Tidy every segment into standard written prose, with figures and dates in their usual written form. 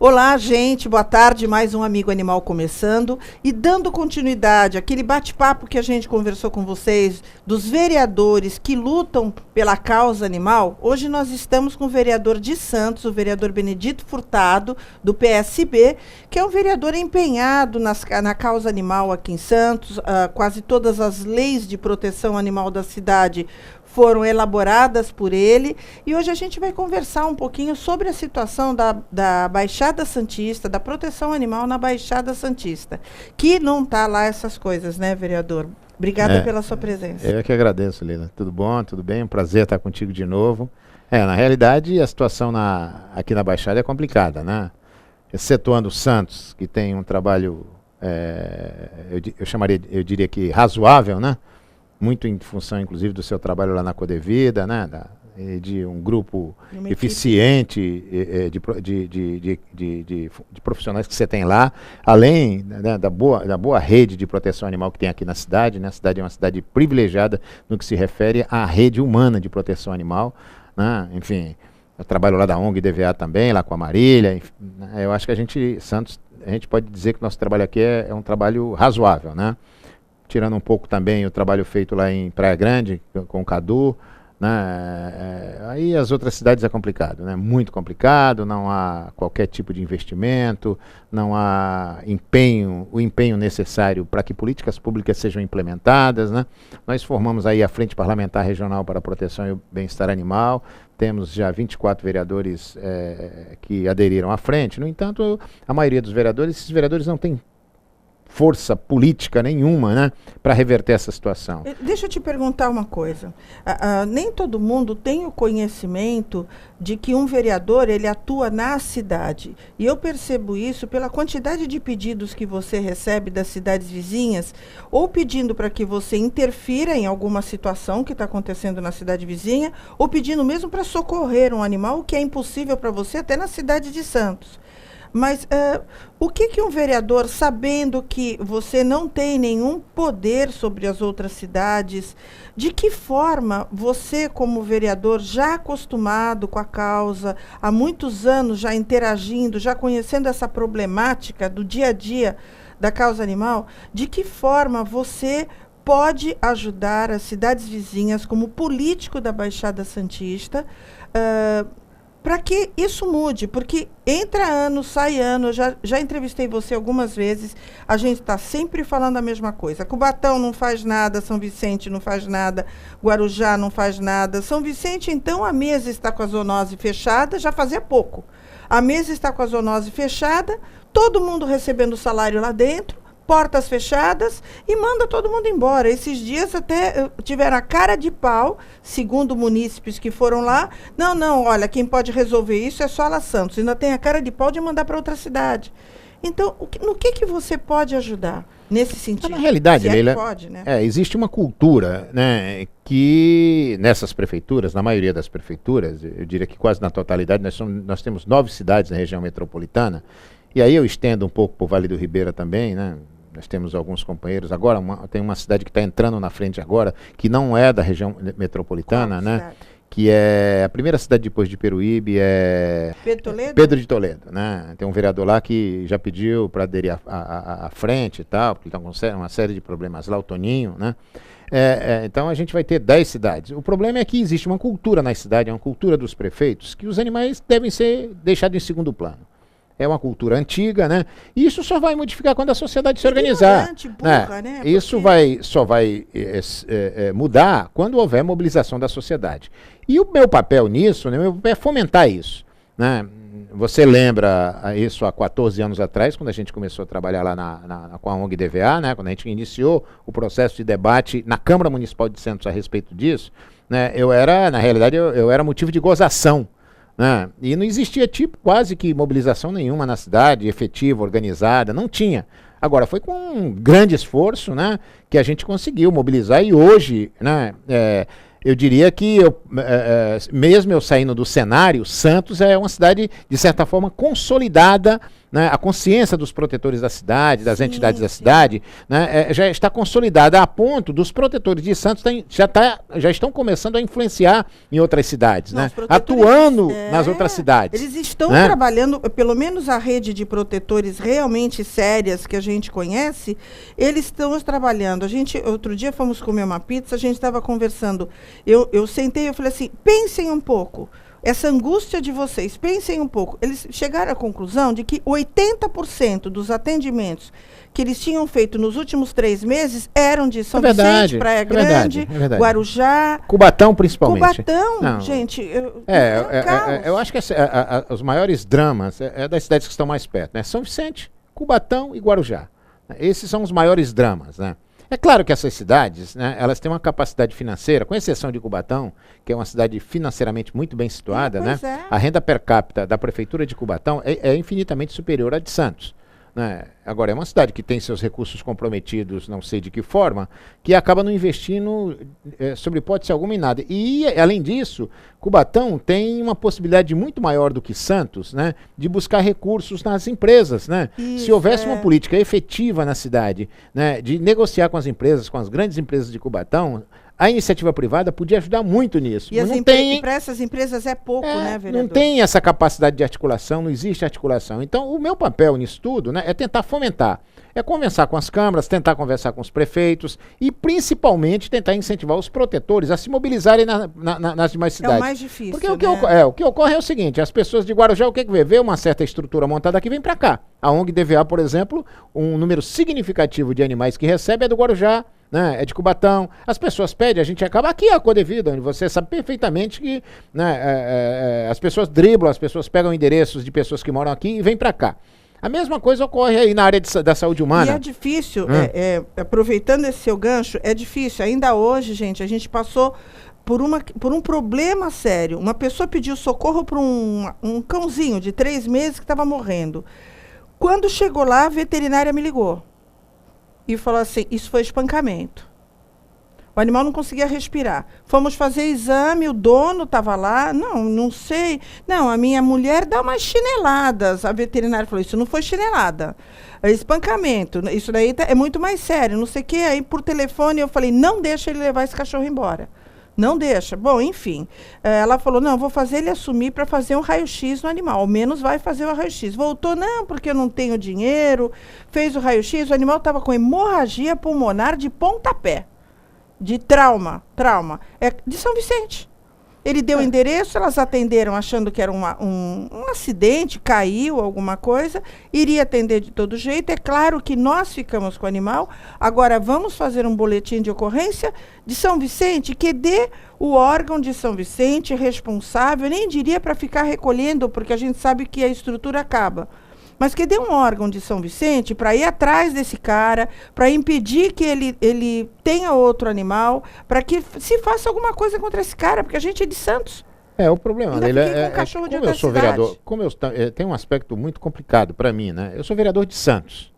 Olá, gente, boa tarde, mais um Amigo Animal começando e dando continuidade àquele bate-papo que a gente conversou com vocês, dos vereadores que lutam pela causa animal. Hoje nós estamos com o vereador de Santos, o vereador Benedito Furtado, do PSB, que é um vereador empenhado na causa animal aqui em Santos. Quase todas as leis de proteção animal da cidade foram elaboradas por ele, e hoje a gente vai conversar um pouquinho sobre a situação da Baixada Santista, da proteção animal na Baixada Santista, que não está lá essas coisas, né, vereador? Obrigada pela sua presença. Eu que agradeço, Lila. Tudo bom? Tudo bem? Um prazer estar contigo de novo. Na realidade, a situação aqui na Baixada é complicada, né? Excetuando o Santos, que tem um trabalho, eu diria que razoável, né? Muito em função, inclusive, do seu trabalho lá na Codevida, né? De um grupo eficiente de profissionais que você tem lá, além, né, da boa rede de proteção animal que tem aqui na cidade, né? A cidade é uma cidade privilegiada no que se refere à rede humana de proteção animal, né? Enfim, eu trabalho lá da ONG DVA também, lá com a Marília, enfim, né? Eu acho que Santos, a gente pode dizer que o nosso trabalho aqui é um trabalho razoável, né? Tirando um pouco também o trabalho feito lá em Praia Grande, com o Cadu, né? Aí as outras cidades é complicado, né? Muito complicado, não há qualquer tipo de investimento, não há o empenho necessário para que políticas públicas sejam implementadas, né? Nós formamos aí a Frente Parlamentar Regional para a Proteção e o Bem-Estar Animal, temos já 24 vereadores que aderiram à frente. No entanto, a maioria dos vereadores, esses vereadores não têm força política nenhuma, né, para reverter essa situação. Deixa eu te perguntar uma coisa. Nem todo mundo tem o conhecimento de que um vereador ele atua na cidade. E eu percebo isso pela quantidade de pedidos que você recebe das cidades vizinhas, ou pedindo para que você interfira em alguma situação que está acontecendo na cidade vizinha, ou pedindo mesmo para socorrer um animal, o que é impossível para você até na cidade de Santos. Mas o que um vereador, sabendo que você não tem nenhum poder sobre as outras cidades, de que forma você, como vereador, já acostumado com a causa, há muitos anos já interagindo, já conhecendo essa problemática do dia a dia da causa animal, de que forma você pode ajudar as cidades vizinhas, como político da Baixada Santista, para que isso mude? Porque entra ano, sai ano, eu já entrevistei você algumas vezes, a gente está sempre falando a mesma coisa. Cubatão não faz nada, São Vicente não faz nada, Guarujá não faz nada. São Vicente, então, a mesa está com a zoonose fechada, já fazia pouco. A mesa está com a zoonose fechada, todo mundo recebendo salário lá dentro, portas fechadas, e manda todo mundo embora. Esses dias até tiveram a cara de pau, segundo munícipes que foram lá. Não, olha, quem pode resolver isso é só La Santos. Ainda tem a cara de pau de mandar para outra cidade. Então, no que você pode ajudar nesse sentido? Na realidade, Leila, pode, né? existe uma cultura, né, que nessas prefeituras, na maioria das prefeituras, eu diria que quase na totalidade, nós temos 9 cidades na região metropolitana, e aí eu estendo um pouco para o Vale do Ribeira também, né? Nós temos alguns companheiros agora, tem uma cidade que está entrando na frente agora, que não é da região metropolitana, né? Cidade? Que é a primeira cidade depois de Peruíbe, é Pedro de Toledo, né? Tem um vereador lá que já pediu para aderir à frente e tal, porque estão com uma série de problemas lá, o Toninho, né? Então a gente vai ter 10 cidades. O problema é que existe uma cultura na cidade, uma cultura dos prefeitos, que os animais devem ser deixados em segundo plano. É uma cultura antiga, né? E isso só vai modificar quando a sociedade se organizar. Burra, né? Isso só vai mudar quando houver mobilização da sociedade. E o meu papel nisso, né, é fomentar isso, né? Você lembra isso há 14 anos atrás, quando a gente começou a trabalhar lá com a ONG DVA, né? Quando a gente iniciou o processo de debate na Câmara Municipal de Santos a respeito disso, né? Na realidade, eu era motivo de gozação. E não existia quase que mobilização nenhuma na cidade, efetiva, organizada, não tinha. Agora, foi com um grande esforço, né, que a gente conseguiu mobilizar, e hoje, né, eu diria que, mesmo eu saindo do cenário, Santos é uma cidade, de certa forma, consolidada né, a consciência dos protetores da cidade, das Sim, entidades da sim. cidade, né, já está consolidada a ponto dos protetores de Santos já estão começando a influenciar em outras cidades, Não, né, os protetores, atuando nas outras cidades. Eles estão né? trabalhando, pelo menos a rede de protetores realmente sérias que a gente conhece, eles estão trabalhando. Outro dia fomos comer uma pizza, a gente estava conversando. Eu sentei e falei assim, pensem um pouco. Essa angústia de vocês, pensem um pouco. Eles chegaram à conclusão de que 80% dos atendimentos que eles tinham feito nos últimos 3 meses eram de São Vicente, Praia Grande, Guarujá. Cubatão, principalmente. Cubatão, Não. gente. Eu acho que os maiores dramas é das cidades que estão mais perto, né? São Vicente, Cubatão e Guarujá. Esses são os maiores dramas, né? É claro que essas cidades, né, elas têm uma capacidade financeira, com exceção de Cubatão, que é uma cidade financeiramente muito bem situada, né? A renda per capita da prefeitura de Cubatão é infinitamente superior à de Santos. Né? Agora, é uma cidade que tem seus recursos comprometidos, não sei de que forma, que acaba não investindo sobre hipótese alguma em nada. E, além disso, Cubatão tem uma possibilidade muito maior do que Santos, né, de buscar recursos nas empresas. Né? Se houvesse uma política efetiva na cidade, né, de negociar com as empresas, com as grandes empresas de Cubatão, a iniciativa privada podia ajudar muito nisso. E para essas empresas é pouco, né, vereador? Não tem essa capacidade de articulação, não existe articulação. Então, o meu papel nisso tudo, né, é tentar fomentar. É conversar com as câmaras, tentar conversar com os prefeitos e, principalmente, tentar incentivar os protetores a se mobilizarem nas demais cidades. É o mais difícil, porque né? o que ocorre é o seguinte, as pessoas de Guarujá, o que vê uma certa estrutura montada aqui, vem para cá. A ONG DVA, por exemplo, um número significativo de animais que recebe é do Guarujá, né, é de Cubatão. As pessoas pedem, a gente acaba aqui a Codevida, onde você sabe perfeitamente que, né, as pessoas driblam, as pessoas pegam endereços de pessoas que moram aqui e vêm para cá. A mesma coisa ocorre aí na área da saúde humana. E é difícil, aproveitando esse seu gancho, é difícil. Ainda hoje, gente, a gente passou por um problema sério. Uma pessoa pediu socorro para um cãozinho de 3 meses que estava morrendo. Quando chegou lá, a veterinária me ligou e falou assim, isso foi espancamento. O animal não conseguia respirar. Fomos fazer exame, o dono estava lá. Não sei. Não, a minha mulher dá umas chineladas. A veterinária falou, isso não foi chinelada. É espancamento. Isso daí é muito mais sério. Não sei o quê. Aí, por telefone, eu falei, não deixa ele levar esse cachorro embora. Não deixa. Bom, enfim. Ela falou, não, vou fazer ele assumir para fazer um raio-x no animal. Ao menos vai fazer o raio-x. Voltou, não, porque eu não tenho dinheiro. Fez o raio-x, o animal estava com hemorragia pulmonar de pontapé. De trauma. É de São Vicente. Ele deu o endereço, elas atenderam achando que era um acidente, caiu alguma coisa, iria atender de todo jeito. É claro que nós ficamos com o animal. Agora vamos fazer um boletim de ocorrência de São Vicente, que dê o órgão de São Vicente responsável, nem diria para ficar recolhendo, porque a gente sabe que a estrutura acaba. Mas que dê um órgão de São Vicente para ir atrás desse cara, para impedir que ele tenha outro animal, para que se faça alguma coisa contra esse cara, porque a gente é de Santos. O problema dele como eu sou vereador, tem um aspecto muito complicado para mim, né? Eu sou vereador de Santos,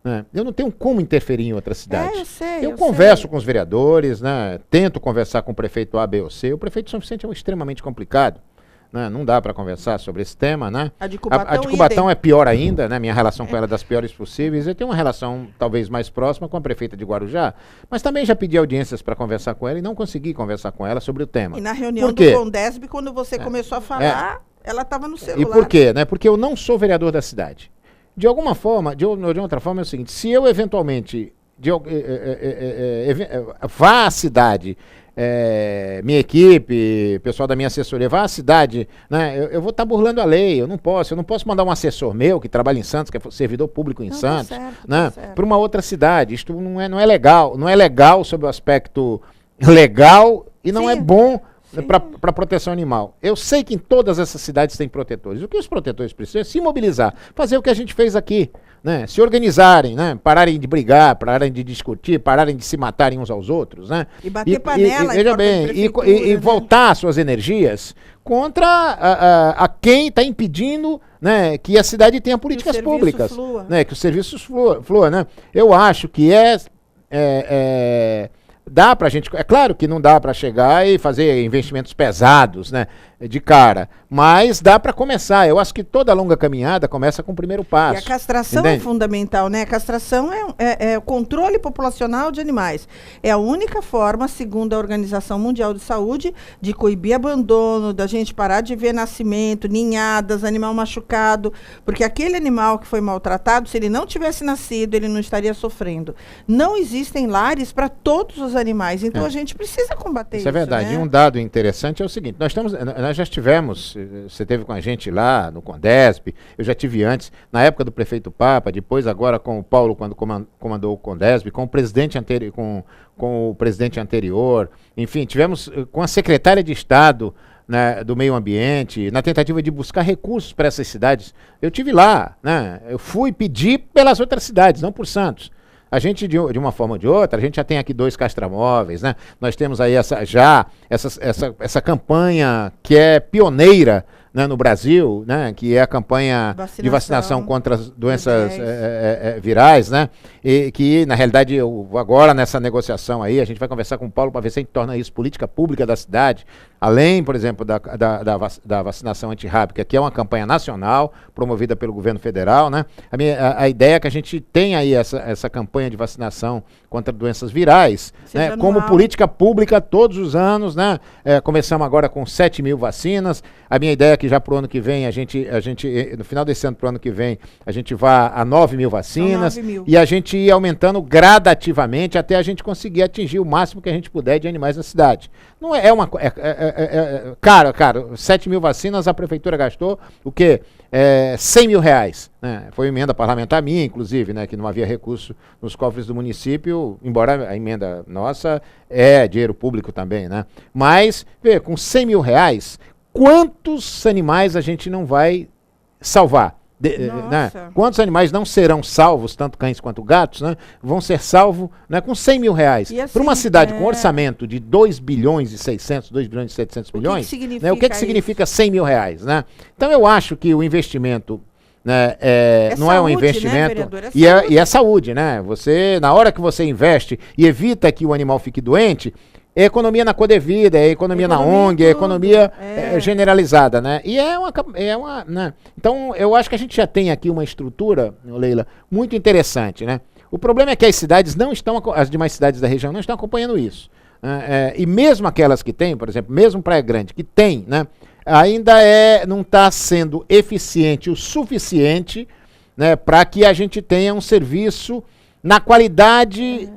né? Eu não tenho como interferir em outra cidade. Eu converso com os vereadores, né? Tento conversar com o prefeito A, B ou C. O prefeito de São Vicente é extremamente complicado. Né? Não dá para conversar sobre esse tema, né? A de Cubatão é pior ainda, né? Minha relação com ela é das piores possíveis. Eu tenho uma relação talvez mais próxima com a prefeita de Guarujá, mas também já pedi audiências para conversar com ela e não consegui conversar com ela sobre o tema. E na reunião do Condesb, quando você começou a falar, ela estava no celular. E por quê? Né? Porque eu não sou vereador da cidade. De alguma forma, de outra forma é o seguinte, se eu eventualmente vá à cidade, minha equipe, pessoal da minha assessoria, vá à cidade, né, eu vou estar burlando a lei, eu não posso mandar um assessor meu que trabalha em Santos, que é servidor público em Santos, né, para uma outra cidade. Isto não é legal, não é legal sob o aspecto legal e não é bom para proteção animal. Eu sei que em todas essas cidades tem protetores. O que os protetores precisam é se mobilizar, fazer o que a gente fez aqui, né? Se organizarem, né? Pararem de brigar, pararem de discutir, pararem de se matarem uns aos outros, né? E bater panela. Veja bem, e voltar suas energias contra a quem está impedindo, né, que a cidade tenha políticas públicas, né, que os serviços fluam, né? Eu acho que dá pra gente, é claro que não dá para chegar e fazer investimentos pesados, né, de cara, Mas dá para começar. Eu acho que toda longa caminhada começa com o primeiro passo. E a castração é fundamental, né? A castração é o controle populacional de animais. É a única forma, segundo a Organização Mundial de Saúde, de coibir abandono, da gente parar de ver nascimento, ninhadas, animal machucado, porque aquele animal que foi maltratado, se ele não tivesse nascido, ele não estaria sofrendo. Não existem lares para todos os animais, então a gente precisa combater isso. Isso é verdade. Né? E um dado interessante é o seguinte, nós já estivemos, você esteve com a gente lá no Condesp, eu já tive antes, na época do prefeito Papa, depois agora com o Paulo, quando comandou o Condesp, com o presidente anterior, com o presidente anterior, enfim, tivemos com a secretária de Estado, né, do meio ambiente, na tentativa de buscar recursos para essas cidades. Eu tive lá, né, eu fui pedir pelas outras cidades, não por Santos. A gente, de uma forma ou de outra, a gente já tem aqui 2 castramóveis, né? Nós temos aí essa campanha que é pioneira, né, no Brasil, né, que é a campanha de vacinação contra as doenças virais, né, e que, na realidade, agora nessa negociação aí, a gente vai conversar com o Paulo para ver se a gente torna isso política pública da cidade, além, por exemplo, da vacinação antirrábica, que é uma campanha nacional, promovida pelo governo federal, né, a ideia é que a gente tenha aí essa campanha de vacinação contra doenças virais, né, como política pública todos os anos, né, começamos agora com 7 mil vacinas, a minha ideia é que já para o ano que vem, a gente, no final desse ano para o ano que vem, a gente vá a 9 mil vacinas, 9 mil. E a gente ir aumentando gradativamente até a gente conseguir atingir o máximo que a gente puder de animais na cidade. Não caro, 7 mil vacinas a prefeitura gastou, o quê? 100 mil reais, né? Foi emenda parlamentar minha, inclusive, né? Que não havia recurso nos cofres do município, embora a emenda nossa é dinheiro público também, né? Mas, com 100 mil reais, quantos animais a gente não vai salvar? Né? Quantos animais não serão salvos, tanto cães quanto gatos, né? Vão ser salvos, né, com 100 mil reais. Assim, para uma cidade com orçamento de 2 bilhões e 600, 2 bilhões e 700 milhões, né, o que significa 100 mil reais? Né? Então eu acho que o investimento, né, não saúde, é um investimento, né, e é saúde, né? Você, na hora que você investe e evita que o animal fique doente, é economia na Codevida, é economia na ONG, é economia generalizada, né? E né? Então, eu acho que a gente já tem aqui uma estrutura, Leila, muito interessante, né? O problema é que as demais cidades da região não estão acompanhando isso. E mesmo aquelas que têm, por exemplo, mesmo Praia Grande, que tem, né? Ainda não está sendo eficiente o suficiente, né, para que a gente tenha um serviço na qualidade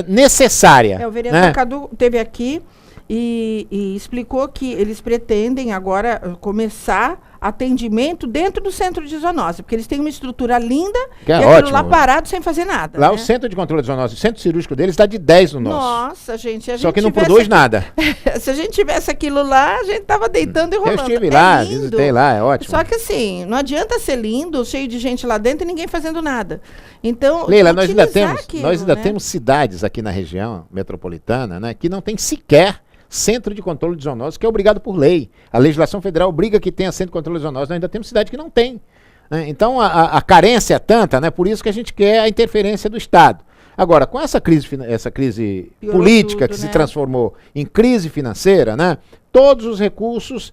necessária. O vereador Cadu esteve aqui e explicou que eles pretendem agora começar atendimento dentro do centro de zoonose, porque eles têm uma estrutura linda que é aquilo lá parado sem fazer nada. Lá, né? O centro de controle de zoonose, o centro cirúrgico deles dá de 10 no nosso. Nossa, gente. Só que não produz nada. Se a gente tivesse aquilo lá, a gente tava deitando e rolando. Eu estive lá, visitei lá, é ótimo. Só que assim, não adianta ser lindo, cheio de gente lá dentro e ninguém fazendo nada. Então, Leila, nós ainda temos cidades aqui na região metropolitana, né, que não tem sequer centro de controle de zoonose, que é obrigado por lei. A legislação federal obriga que tenha centro de controle de zoonose, nós ainda temos cidade que não tem. Né? Então, a carência é tanta, né? Por isso que a gente quer a interferência do Estado. Agora, com essa crise política que se transformou em crise financeira, né? Todos os recursos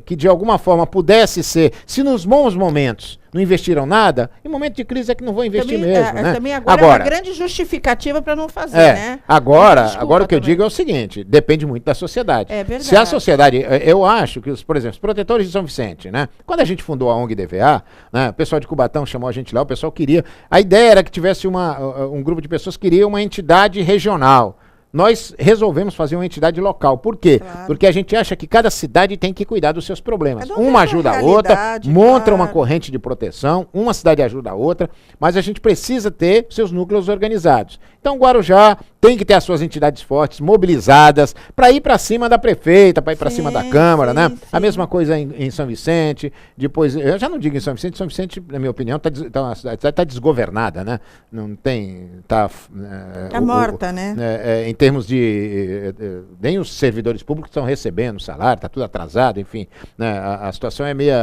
que de alguma forma pudesse ser, se nos bons momentos não investiram nada, em momento de crise é que não vão investir mesmo. Né? Também agora é uma grande justificativa para não fazer, né? Agora o que eu digo é o seguinte, depende muito da sociedade. É verdade. Se a sociedade, eu acho que, por exemplo, os protetores de São Vicente, né? Quando a gente fundou a ONG DVA, né, o pessoal de Cubatão chamou a gente lá, o pessoal queria, a ideia era que tivesse um grupo de pessoas que queria uma entidade regional. Nós resolvemos fazer uma entidade local. Por quê? Claro. Porque a gente acha que cada cidade tem que cuidar dos seus problemas. Uma ajuda a outra, monta uma corrente de proteção, uma cidade ajuda a outra, mas a gente precisa ter seus núcleos organizados. Então, Guarujá tem que ter as suas entidades fortes, mobilizadas, para ir para cima da prefeita, para ir para cima da Câmara, né? Sim. A mesma coisa em São Vicente, depois, eu já não digo em São Vicente, na minha opinião, tá desgovernada, né? Não tem, tá morta, né? Em termos de, nem os servidores públicos estão recebendo salário, está tudo atrasado, enfim, né? A situação é meio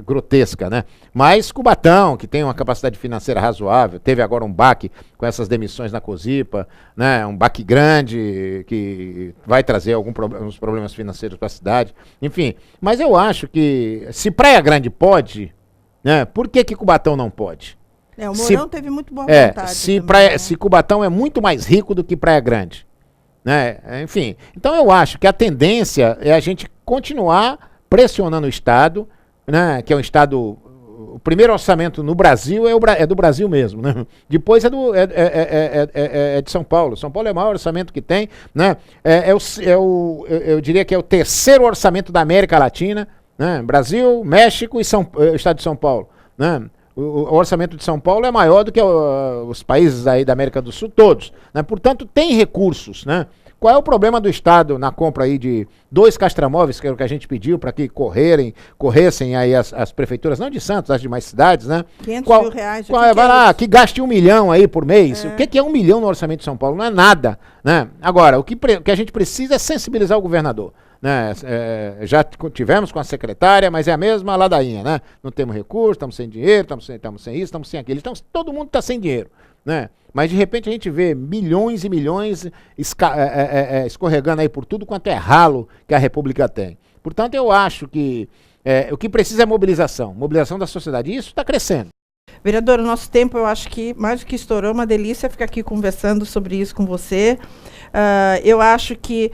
grotesca, né? Mas Cubatão, que tem uma capacidade financeira razoável, teve agora um baque com essas demissões na Codevida, Morozipa, né, um baque grande que vai trazer alguns problemas financeiros para a cidade, enfim. Mas eu acho que se Praia Grande pode, né, por que Cubatão não pode? O Mourão teve muito boa vontade. Se Cubatão é muito mais rico do que Praia Grande, né, enfim. Então eu acho que a tendência é a gente continuar pressionando o Estado, né, que é um Estado... O primeiro orçamento no Brasil é do Brasil mesmo, né? Depois é de São Paulo. São Paulo é o maior orçamento que tem, né? Eu diria que é o terceiro orçamento da América Latina, né? Brasil, México e o Estado de São Paulo, né? O orçamento de São Paulo é maior do que os países aí da América do Sul todos, né? Portanto, tem recursos, né? Qual é o problema do Estado na compra aí de 2 castramóveis, que é o que a gente pediu para que corressem aí as prefeituras, não de Santos, as demais cidades, né? 500 mil reais. Vai lá, que gaste 1 milhão aí por mês. O que é 1 milhão no orçamento de São Paulo? Não é nada, né? Agora, o que a gente precisa é sensibilizar o governador. Né? Já tivemos com a secretária, mas é a mesma ladainha, né? Não temos recurso, estamos sem dinheiro, estamos sem isso, estamos sem aquilo. Então, todo mundo está sem dinheiro, né? Mas de repente a gente vê milhões e milhões escorregando aí por tudo quanto é ralo que a República tem. Portanto, eu acho que o que precisa é mobilização da sociedade. E isso está crescendo. Vereador, o nosso tempo, eu acho que mais do que estourou, uma delícia ficar aqui conversando sobre isso com você. Eu acho que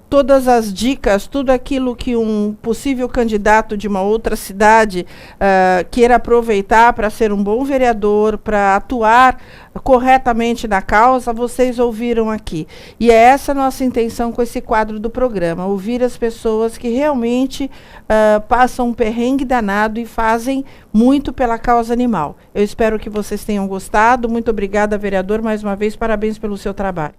todas as dicas, tudo aquilo que um possível candidato de uma outra cidade queira aproveitar para ser um bom vereador, para atuar corretamente na causa, vocês ouviram aqui. E é essa a nossa intenção com esse quadro do programa, ouvir as pessoas que realmente passam um perrengue danado e fazem muito pela causa animal. Eu espero que vocês tenham gostado. Muito obrigada, vereador, mais uma vez, parabéns pelo seu trabalho.